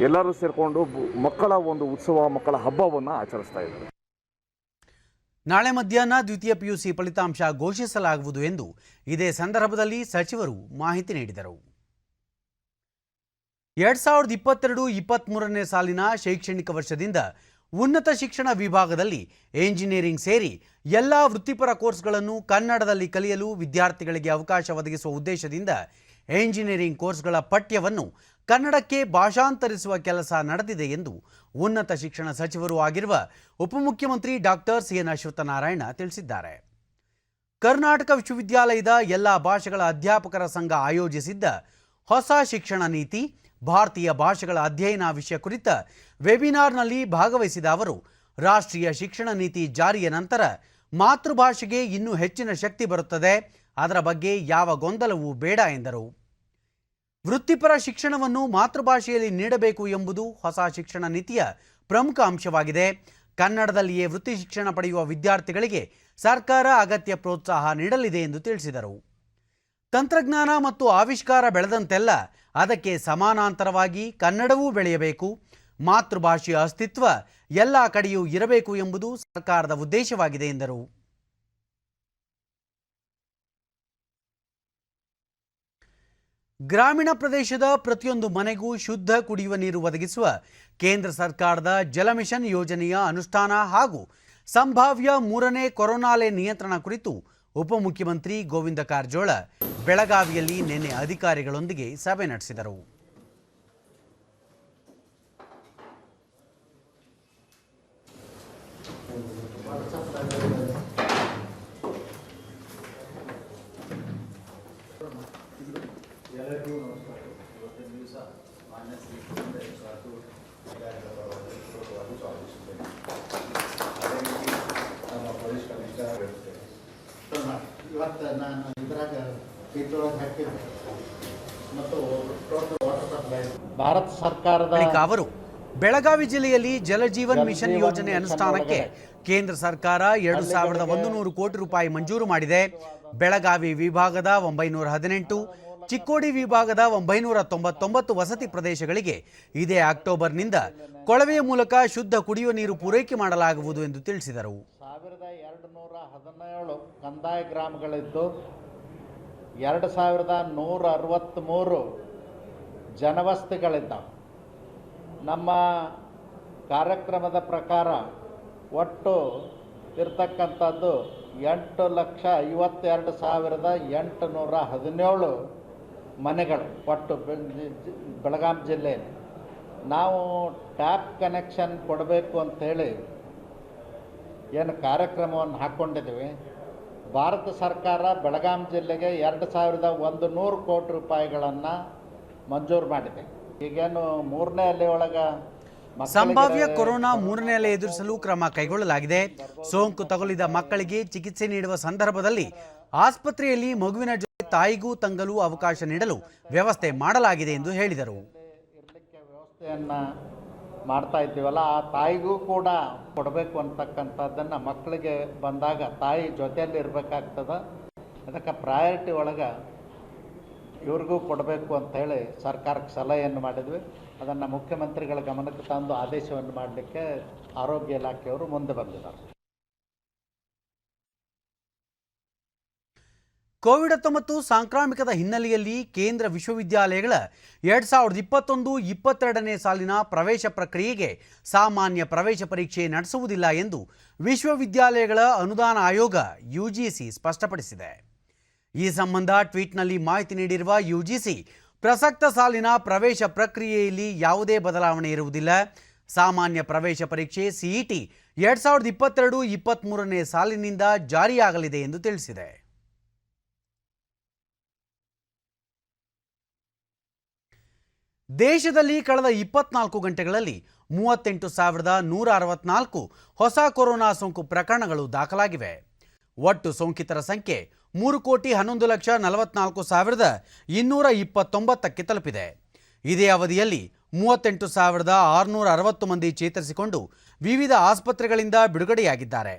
ಎಲ್ಲರೂ ಸೇರಿಕೊಂಡು ಮಕ್ಕಳ ಒಂದು ಉತ್ಸವ, ಮಕ್ಕಳ ಹಬ್ಬವನ್ನು ಆಚರಿಸ್ತಾ ಇದ್ದಾರೆ. ನಾಳೆ ಮಧ್ಯಾಹ್ನ ದ್ವಿತೀಯ PUC ಫಲಿತಾಂಶ ಘೋಷಿಸಲಾಗುವುದು ಎಂದು ಇದೇ ಸಂದರ್ಭದಲ್ಲಿ ಸಚಿವರು ಮಾಹಿತಿ ನೀಡಿದರು. 2022-23ನೇ ಸಾಲಿನ ಶೈಕ್ಷಣಿಕ ವರ್ಷದಿಂದ ಉನ್ನತ ಶಿಕ್ಷಣ ವಿಭಾಗದಲ್ಲಿ ಎಂಜಿನಿಯರಿಂಗ್ ಸೇರಿ ಎಲ್ಲ ವೃತ್ತಿಪರ ಕೋರ್ಸ್ಗಳನ್ನು ಕನ್ನಡದಲ್ಲಿ ಕಲಿಯಲು ವಿದ್ಯಾರ್ಥಿಗಳಿಗೆ ಅವಕಾಶ ಒದಗಿಸುವ ಉದ್ದೇಶದಿಂದ ಎಂಜಿನಿಯರಿಂಗ್ ಕೋರ್ಸ್ಗಳ ಪಠ್ಯವನ್ನು ಕನ್ನಡಕ್ಕೆ ಭಾಷಾಂತರಿಸುವ ಕೆಲಸ ನಡೆದಿದೆ ಎಂದು ಉನ್ನತ ಶಿಕ್ಷಣ ಸಚಿವರು ಆಗಿರುವ ಉಪಮುಖ್ಯಮಂತ್ರಿ ಡಾಕ್ಟರ್ CN ಅಶ್ವತ್ಥನಾರಾಯಣ ತಿಳಿಸಿದ್ದಾರೆ. ಕರ್ನಾಟಕ ವಿಶ್ವವಿದ್ಯಾಲಯದ ಎಲ್ಲ ಭಾಷೆಗಳ ಅಧ್ಯಾಪಕರ ಸಂಘ ಆಯೋಜಿಸಿದ್ದ ಹೊಸ ಶಿಕ್ಷಣ ನೀತಿ, ಭಾರತೀಯ ಭಾಷೆಗಳ ಅಧ್ಯಯನ ವಿಷಯ ಕುರಿತ ವೆಬಿನಾರ್ನಲ್ಲಿ ಭಾಗವಹಿಸಿದ ಅವರು, ರಾಷ್ಟ್ರೀಯ ಶಿಕ್ಷಣ ನೀತಿ ಜಾರಿಯ ನಂತರ ಮಾತೃಭಾಷೆಗೆ ಇನ್ನೂ ಹೆಚ್ಚಿನ ಶಕ್ತಿ ಬರುತ್ತದೆ, ಅದರ ಬಗ್ಗೆ ಯಾವ ಗೊಂದಲವೂ ಬೇಡ ಎಂದರು. ವೃತ್ತಿಪರ ಶಿಕ್ಷಣವನ್ನು ಮಾತೃಭಾಷೆಯಲ್ಲಿ ನೀಡಬೇಕು ಎಂಬುದು ಹೊಸ ಶಿಕ್ಷಣ ನೀತಿಯ ಪ್ರಮುಖ ಅಂಶವಾಗಿದೆ. ಕನ್ನಡದಲ್ಲಿಯೇ ವೃತ್ತಿ ಶಿಕ್ಷಣ ಪಡೆಯುವ ವಿದ್ಯಾರ್ಥಿಗಳಿಗೆ ಸರ್ಕಾರ ಅಗತ್ಯ ಪ್ರೋತ್ಸಾಹ ನೀಡಲಿದೆ ಎಂದು ತಿಳಿಸಿದರು. ತಂತ್ರಜ್ಞಾನ ಮತ್ತು ಆವಿಷ್ಕಾರ ಬೆಳೆದಂತೆಲ್ಲ ಅದಕ್ಕೆ ಸಮಾನಾಂತರವಾಗಿ ಕನ್ನಡವೂ ಬೆಳೆಯಬೇಕು. ಮಾತೃಭಾಷೆಯ ಅಸ್ತಿತ್ವ ಎಲ್ಲ ಕಡೆಯೂ ಇರಬೇಕು ಎಂಬುದು ಸರ್ಕಾರದ ಉದ್ದೇಶವಾಗಿದೆ ಎಂದರು. ಗ್ರಾಮೀಣ ಪ್ರದೇಶದ ಪ್ರತಿಯೊಂದು ಮನೆಗೂ ಶುದ್ಧ ಕುಡಿಯುವ ನೀರು ಒದಗಿಸುವ ಕೇಂದ್ರ ಸರ್ಕಾರದ ಜಲ ಮಿಷನ್ ಯೋಜನೆಯ ಅನುಷ್ಠಾನ ಹಾಗೂ ಸಂಭಾವ್ಯ 3ನೇ ಕೊರೋನಾ ಅಲೆ ನಿಯಂತ್ರಣ ಕುರಿತು ಉಪಮುಖ್ಯಮಂತ್ರಿ ಗೋವಿಂದ ಕಾರಜೋಳ ಬೆಳಗಾವಿಯಲ್ಲಿ ನಿನ್ನೆ ಅಧಿಕಾರಿಗಳೊಂದಿಗೆ ಸಭೆ ನಡೆಸಿದರು. ಭಾರತ ಸರ್ಕಾರದ ಬಳಿಕ ಅವರು ಬೆಳಗಾವಿ ಜಿಲ್ಲೆಯಲ್ಲಿ ಜಲಜೀವನ್ ಮಿಷನ್ ಯೋಜನೆ ಅನುಷ್ಠಾನಕ್ಕೆ ಕೇಂದ್ರ ಸರ್ಕಾರ 2100 ಕೋಟಿ ರೂಪಾಯಿ ಮಂಜೂರು ಮಾಡಿದೆ. ಬೆಳಗಾವಿ ವಿಭಾಗದ 918, ಚಿಕ್ಕೋಡಿ ವಿಭಾಗದ 999 ವಸತಿ ಪ್ರದೇಶಗಳಿಗೆ ಇದೇ ಅಕ್ಟೋಬರ್ನಿಂದ ಕೊಳವೆಯ ಮೂಲಕ ಶುದ್ಧ ಕುಡಿಯುವ ನೀರು ಪೂರೈಕೆ ಮಾಡಲಾಗುವುದು ಎಂದು ತಿಳಿಸಿದರು. 1217 ಕಂದಾಯ ಗ್ರಾಮಗಳಿದ್ದು 2163 ಜನವಸತಿಗಳಿದ್ದಾವೆ. ನಮ್ಮ ಕಾರ್ಯಕ್ರಮದ ಪ್ರಕಾರ ಒಟ್ಟು ಇರ್ತಕ್ಕಂಥದ್ದು 8,52,817 ಮನೆಗಳು ಒಟ್ಟು ಬೆಳಗಾವಿ ಜಿಲ್ಲೆಯಲ್ಲಿ. ನಾವು ಟ್ಯಾಪ್ ಕನೆಕ್ಷನ್ ಕೊಡಬೇಕು ಅಂಥೇಳಿ ಏನು ಕಾರ್ಯಕ್ರಮವನ್ನು ಹಾಕ್ಕೊಂಡಿದ್ದೀವಿ. ಭಾರತ ಸರ್ಕಾರ ಬೆಳಗಾವಿ ಜಿಲ್ಲೆಗೆ 2100 ಕೋಟಿ ರೂಪಾಯಿಗಳನ್ನು ಮಂಜೂರು ಮಾಡಿದೆ. ಈಗೇನು 3ನೇ ಅಲೆ ಒಳಗೆ ಸಂಭಾವ್ಯ ಕೊರೋನಾ 3ನೇ ಅಲೆ ಎದುರಿಸಲು ಕ್ರಮ ಕೈಗೊಳ್ಳಲಾಗಿದೆ. ಸೋಂಕು ತಗುಲಿದ ಮಕ್ಕಳಿಗೆ ಚಿಕಿತ್ಸೆ ನೀಡುವ ಸಂದರ್ಭದಲ್ಲಿ ಆಸ್ಪತ್ರೆಯಲ್ಲಿ ಮಗುವಿನ ಜೊತೆ ತಾಯಿಗೂ ತಂಗಲು ಅವಕಾಶ ನೀಡಲು ವ್ಯವಸ್ಥೆ ಮಾಡಲಾಗಿದೆ ಎಂದು ಹೇಳಿದರು. ಇರಲಿಕ್ಕೆ ವ್ಯವಸ್ಥೆಯನ್ನು ಮಾಡ್ತಾ ಇದ್ದೀವಲ್ಲ, ಆ ತಾಯಿಗೂ ಕೂಡ ಕೊಡಬೇಕು ಅಂತಕ್ಕಂಥದ್ದನ್ನು ಮಕ್ಕಳಿಗೆ ಬಂದಾಗ ತಾಯಿ ಜೊತೆಯಲ್ಲಿ ಇರಬೇಕಾಗ್ತದೆ. ಅದಕ್ಕೆ ಪ್ರಯಾರಿಟಿ ಒಳಗೆ ಇವ್ರಿಗೂ ಕೊಡಬೇಕು ಅಂಥೇಳಿ ಸರ್ಕಾರಕ್ಕೆ ಸಲಹೆಯನ್ನು ಮಾಡಿದ್ವಿ. ಅದನ್ನು ಮುಖ್ಯಮಂತ್ರಿಗಳ ಗಮನಕ್ಕೆ ತಂದು ಆದೇಶವನ್ನು ಮಾಡಲಿಕ್ಕೆ ಆರೋಗ್ಯ ಇಲಾಖೆಯವರು ಮುಂದೆ ಬಂದಿದ್ದಾರೆ. ಕೋವಿಡ್-19 ಸಾಂಕ್ರಾಮಿಕದ ಹಿನ್ನೆಲೆಯಲ್ಲಿ ಕೇಂದ್ರ ವಿಶ್ವವಿದ್ಯಾಲಯಗಳ 2021-22ನೇ ಸಾಲಿನ ಪ್ರವೇಶ ಪ್ರಕ್ರಿಯೆಗೆ ಸಾಮಾನ್ಯ ಪ್ರವೇಶ ಪರೀಕ್ಷೆ ನಡೆಸುವುದಿಲ್ಲ ಎಂದು ವಿಶ್ವವಿದ್ಯಾಲಯಗಳ ಅನುದಾನ ಆಯೋಗ ಯುಜಿಸಿ ಸ್ಪಷ್ಟಪಡಿಸಿದೆ. ಈ ಸಂಬಂಧ ಟ್ವೀಟ್ನಲ್ಲಿ ಮಾಹಿತಿ ನೀಡಿರುವ ಯುಜಿಸಿ, ಪ್ರಸಕ್ತ ಸಾಲಿನ ಪ್ರವೇಶ ಪ್ರಕ್ರಿಯೆಯಲ್ಲಿ ಯಾವುದೇ ಬದಲಾವಣೆ ಇರುವುದಿಲ್ಲ. ಸಾಮಾನ್ಯ ಪ್ರವೇಶ ಪರೀಕ್ಷೆ ಸಿಇಟಿ 2022-23ನೇ ಸಾಲಿನಿಂದ ಜಾರಿಯಾಗಲಿದೆ ಎಂದು ತಿಳಿಸಿದೆ. ದೇಶದಲ್ಲಿ ಕಳೆದ 24 ಗಂಟೆಗಳಲ್ಲಿ 38,164 ಹೊಸ ಕೊರೋನಾ ಸೋಂಕು ಪ್ರಕರಣಗಳು ದಾಖಲಾಗಿವೆ. ಒಟ್ಟು ಸೋಂಕಿತರ ಸಂಖ್ಯೆ 3,11,44,229ಕ್ಕೆ ತಲುಪಿದೆ. ಇದೇ ಅವಧಿಯಲ್ಲಿ 38,660 ಮಂದಿ ಚೇತರಿಸಿಕೊಂಡು ವಿವಿಧ ಆಸ್ಪತ್ರೆಗಳಿಂದ ಬಿಡುಗಡೆಯಾಗಿದ್ದಾರೆ.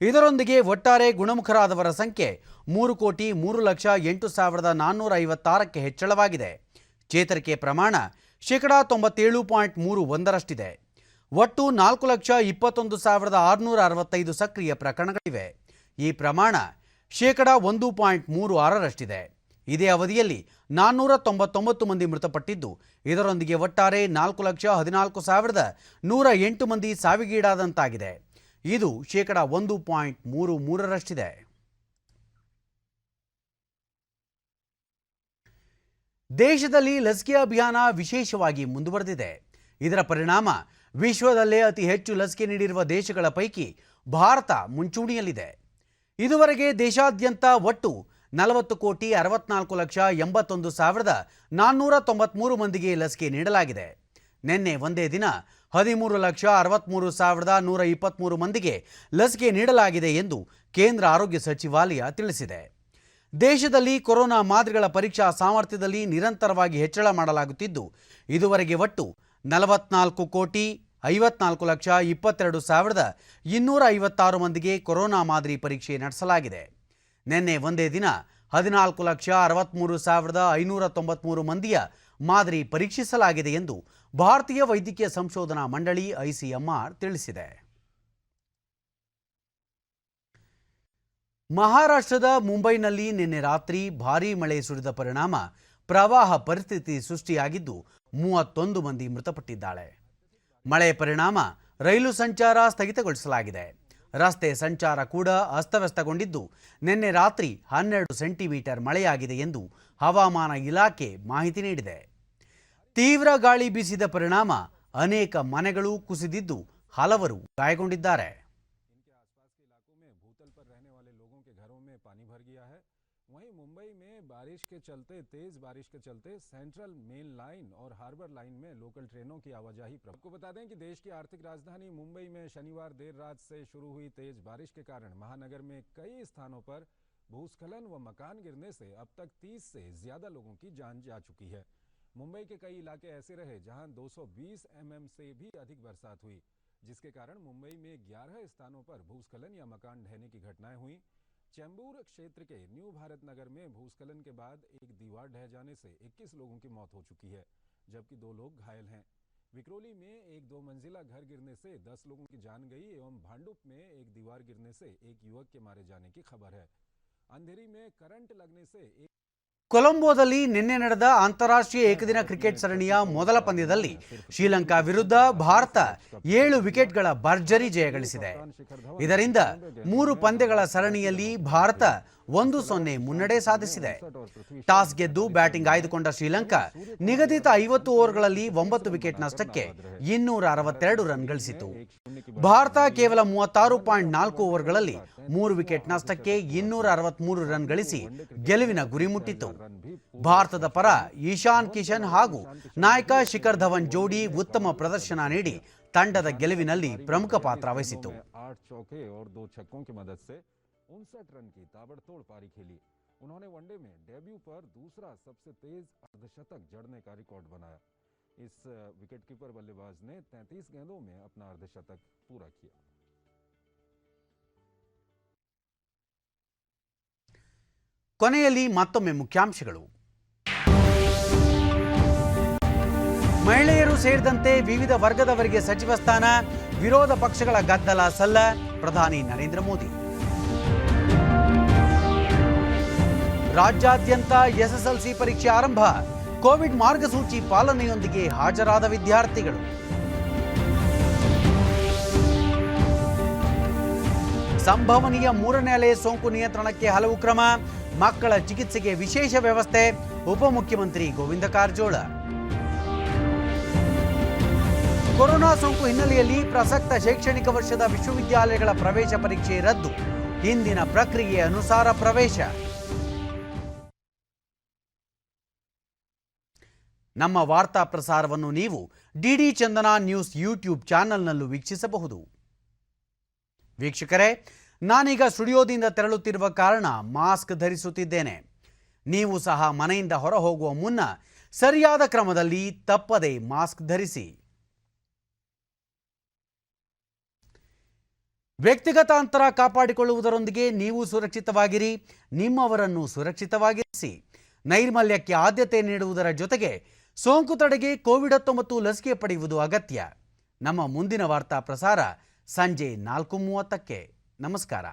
ಇದರೊಂದಿಗೆ ಒಟ್ಟಾರೆ ಗುಣಮುಖರಾದವರ ಸಂಖ್ಯೆ 3,03,08,456ಕ್ಕೆ ಹೆಚ್ಚಳವಾಗಿದೆ. ಚೇತರಿಕೆ ಪ್ರಮಾಣ 97.31%. ಒಟ್ಟು 4,21,665 ಸಕ್ರಿಯ ಪ್ರಕರಣಗಳಿವೆ. ಈ ಪ್ರಮಾಣ 1.36%. ಇದೇ ಅವಧಿಯಲ್ಲಿ 499 ಮಂದಿ ಮೃತಪಟ್ಟಿದ್ದು, ಇದರೊಂದಿಗೆ ಒಟ್ಟಾರೆ 4,14,108 ಮಂದಿ ಸಾವಿಗೀಡಾದಂತಾಗಿದೆ. ಇದು 1.33%. ದೇಶದಲ್ಲಿ ಲಸಿಕೆ ಅಭಿಯಾನ ವಿಶೇಷವಾಗಿ ಮುಂದುವರೆದಿದೆ. ಇದರ ಪರಿಣಾಮ ವಿಶ್ವದಲ್ಲೇ ಅತಿ ಹೆಚ್ಚು ಲಸಿಕೆ ನೀಡಿರುವ ದೇಶಗಳ ಪೈಕಿ ಭಾರತ ಮುಂಚೂಣಿಯಲ್ಲಿದೆ. ಇದುವರೆಗೆ ದೇಶಾದ್ಯಂತ ಒಟ್ಟು 40,64,81,493 ಮಂದಿಗೆ ಲಸಿಕೆ ನೀಡಲಾಗಿದೆ. ನಿನ್ನೆ ಒಂದೇ ದಿನ 13,63,123 ಮಂದಿಗೆ ಲಸಿಕೆ ನೀಡಲಾಗಿದೆ ಎಂದು ಕೇಂದ್ರ ಆರೋಗ್ಯ ಸಚಿವಾಲಯ ತಿಳಿಸಿದೆ. ದೇಶದಲ್ಲಿ ಕೊರೋನಾ ಮಾದರಿಗಳ ಪರೀಕ್ಷಾ ಸಾಮರ್ಥ್ಯದಲ್ಲಿ ನಿರಂತರವಾಗಿ ಹೆಚ್ಚಳ ಮಾಡಲಾಗುತ್ತಿದ್ದು, ಇದುವರೆಗೆ ಒಟ್ಟು 44,54,22,256 ಮಂದಿಗೆ ಕೊರೋನಾ ಮಾದರಿ ಪರೀಕ್ಷೆ ನಡೆಸಲಾಗಿದೆ. ನಿನ್ನೆ ಒಂದೇ ದಿನ 14,63,593 ಮಂದಿಯ ಮಾದರಿ ಪರೀಕ್ಷಿಸಲಾಗಿದೆ ಎಂದು ಭಾರತೀಯ ವೈದ್ಯಕೀಯ ಸಂಶೋಧನಾ ಮಂಡಳಿ ICMR ತಿಳಿಸಿದೆ. ಮಹಾರಾಷ್ಟ್ರದ ಮುಂಬೈನಲ್ಲಿ ನಿನ್ನೆ ರಾತ್ರಿ ಭಾರೀ ಮಳೆ ಸುರಿದ ಪರಿಣಾಮ ಪ್ರವಾಹ ಪರಿಸ್ಥಿತಿ ಸೃಷ್ಟಿಯಾಗಿದ್ದು 31 ಮಂದಿ ಮೃತಪಟ್ಟಿದ್ದಾರೆ. ಮಳೆ ಪರಿಣಾಮ ರೈಲು ಸಂಚಾರ ಸ್ಥಗಿತಗೊಳಿಸಲಾಗಿದೆ. ರಸ್ತೆ ಸಂಚಾರ ಕೂಡ ಅಸ್ತವ್ಯಸ್ತಗೊಂಡಿದ್ದು ನಿನ್ನೆ ರಾತ್ರಿ 12 ಸೆಂಟಿಮೀಟರ್ ಮಳೆಯಾಗಿದೆ ಎಂದು ಹವಾಮಾನ ಇಲಾಖೆ ಮಾಹಿತಿ ನೀಡಿದೆ. ತೀವ್ರ ಗಾಳಿ ಬೀಸಿದ ಪರಿಣಾಮ ಅನೇಕ ಮನೆಗಳು ಕುಸಿದಿದ್ದು ಹಲವರು ಗಾಯಗೊಂಡಿದ್ದಾರೆ. मुंबई में बारिश के चलते तेज बारिश के चलते सेंट्रल मेन लाइन और हार्बर लाइन में लोकल ट्रेनों की आवाजाही आपको बता दें कि देश की आर्थिक राजधानी मुंबई में शनिवार देर रात से शुरू हुई तेज बारिश के कारण महानगर में कई स्थानों पर भूस्खलन व मकान गिरने से अब तक 30 से ज्यादा लोगों की जान जा चुकी है। मुंबई के कई इलाके ऐसे रहे जहां 220 mm से भी अधिक बरसात हुई, जिसके कारण मुंबई में 11 स्थानों पर भूस्खलन या मकान ढहने की घटनाएं हुई। चेंबूर क्षेत्र के न्यू भारत नगर में भूस्खलन के बाद एक दीवार ढह जाने से 21 लोगों की मौत हो चुकी है, जबकि 2 लोग घायल हैं। विक्रोली में एक 2 मंजिला घर गिरने से 10 लोगों की जान गई एवं भांडुप में एक दीवार गिरने से एक युवक के मारे जाने की खबर है। अंधेरी में करंट लगने से ಕೊಲಂಬೋದಲ್ಲಿ ನಿನ್ನೆ ನಡೆದ ಅಂತಾರಾಷ್ಟ್ರೀಯ ಏಕದಿನ ಕ್ರಿಕೆಟ್ ಸರಣಿಯ ಮೊದಲ ಪಂದ್ಯದಲ್ಲಿ ಶ್ರೀಲಂಕಾ ವಿರುದ್ಧ ಭಾರತ 7 ವಿಕೆಟ್ಗಳ ಭರ್ಜರಿ ಜಯ ಗಳಿಸಿದೆ. ಇದರಿಂದ 3 ಪಂದ್ಯಗಳ ಸರಣಿಯಲ್ಲಿ ಭಾರತ 1-0 ಮುನ್ನಡೆ ಸಾಧಿಸಿದೆ. ಟಾಸ್ ಗೆದ್ದು ಬ್ಯಾಟಿಂಗ್ ಆಯ್ದುಕೊಂಡ ಶ್ರೀಲಂಕಾ ನಿಗದಿತ 50 ಓವರ್ಗಳಲ್ಲಿ 9 ವಿಕೆಟ್ ನಷ್ಟಕ್ಕೆ 262 ರನ್ ಗಳಿಸಿತು. ಭಾರತ ಕೇವಲ 36.4 ಓವರ್ಗಳಲ್ಲಿ 3 ವಿಕೆಟ್ ನಷ್ಟಕ್ಕೆ 263 ರನ್ ಗಳಿಸಿ ಗೆಲುವಿನ ಗುರಿ ಮುಟ್ಟಿತು. ಭಾರತದ ಪರ ಈಶಾನ್ ಕಿಶನ್ ಹಾಗೂ ನಾಯಕ ಶಿಖರ್ ಧವನ್ ಜೋಡಿ ಉತ್ತಮ ಪ್ರದರ್ಶನ ನೀಡಿ ತಂಡದ ಗೆಲುವಿನಲ್ಲಿ ಪ್ರಮುಖ ಪಾತ್ರ ವಹಿಸಿತು. 59 रन की ताबड़तोड़ पारी खेली। उन्होंने वनडे में डेब्यू पर दूसरा सबसे तेज अर्धशतक जड़ने का रिकॉर्ड बनाया। इस विकेटकीपर बल्लेबाज ने 33 गेंदों में अपना अर्धशतक पूरा किया। ಕೊನೆಯಲ್ಲಿ ಮತ್ತೊಮ್ಮೆ ಮುಖ್ಯಾಂಶಗಳು. ಮಹಿಳೆಯರು ಸೇರಿದಂತೆ ವಿವಿಧ ವರ್ಗದವರಿಗೆ ಸಚಿವ ಸ್ಥಾನ, ವಿರೋಧ ಪಕ್ಷಗಳ ಗದ್ದಲ ಸಲ್ಲ, ಪ್ರಧಾನಿ ನರೇಂದ್ರ ಮೋದಿ. ರಾಜ್ಯಾದ್ಯಂತ SSLC ಪರೀಕ್ಷೆ ಆರಂಭ, ಕೋವಿಡ್ ಮಾರ್ಗಸೂಚಿ ಪಾಲನೆಯೊಂದಿಗೆ ಹಾಜರಾದ ವಿದ್ಯಾರ್ಥಿಗಳು. ಸಂಭವನೀಯ 3ನೇ ಅಲೆ ಸೋಂಕು ನಿಯಂತ್ರಣಕ್ಕೆ ಹಲವು ಕ್ರಮ, ಮಕ್ಕಳ ಚಿಕಿತ್ಸೆಗೆ ವಿಶೇಷ ವ್ಯವಸ್ಥೆ, ಉಪಮುಖ್ಯಮಂತ್ರಿ ಗೋವಿಂದ ಕಾರಜೋಳ. ಕೊರೋನಾ ಸೋಂಕು ಹಿನ್ನೆಲೆಯಲ್ಲಿ ಪ್ರಸಕ್ತ ಶೈಕ್ಷಣಿಕ ವರ್ಷದ ವಿಶ್ವವಿದ್ಯಾಲಯಗಳ ಪ್ರವೇಶ ಪರೀಕ್ಷೆ ರದ್ದು, ಹಿಂದಿನ ಪ್ರಕ್ರಿಯೆ ಅನುಸಾರ ಪ್ರವೇಶ. ನಮ್ಮ ವಾರ್ತಾ ಪ್ರಸಾರವನ್ನು ನೀವು ಡಿಡಿ ಚಂದನ ನ್ಯೂಸ್ ಯೂಟ್ಯೂಬ್ ಚಾನೆಲ್ನಲ್ಲೂ ವೀಕ್ಷಿಸಬಹುದು. ವೀಕ್ಷಕರೇ, ನಾನೀಗ ಸ್ಟುಡಿಯೋದಿಂದ ತೆರಳುತ್ತಿರುವ ಕಾರಣ ಮಾಸ್ಕ್ ಧರಿಸುತ್ತಿದ್ದೇನೆ. ನೀವು ಸಹ ಮನೆಯಿಂದ ಹೊರ ಹೋಗುವ ಮುನ್ನ ಸರಿಯಾದ ಕ್ರಮದಲ್ಲಿ ತಪ್ಪದೆ ಮಾಸ್ಕ್ ಧರಿಸಿ. ವ್ಯಕ್ತಿಗತ ಅಂತರ ಕಾಪಾಡಿಕೊಳ್ಳುವುದರೊಂದಿಗೆ ನೀವು ಸುರಕ್ಷಿತವಾಗಿರಿ, ನಿಮ್ಮವರನ್ನು ಸುರಕ್ಷಿತವಾಗಿರಿಸಿ. ನೈರ್ಮಲ್ಯಕ್ಕೆ ಆದ್ಯತೆ ನೀಡುವುದರ ಜೊತೆಗೆ ಸೋಂಕು ತಡೆಗೆ ಕೋವಿಡ್-19 ಲಸಿಕೆ ಪಡೆಯುವುದು ಅಗತ್ಯ. ನಮ್ಮ ಮುಂದಿನ ವಾರ್ತಾ ಪ್ರಸಾರ ಸಂಜೆ 4:30ಕ್ಕೆ. ನಮಸ್ಕಾರ.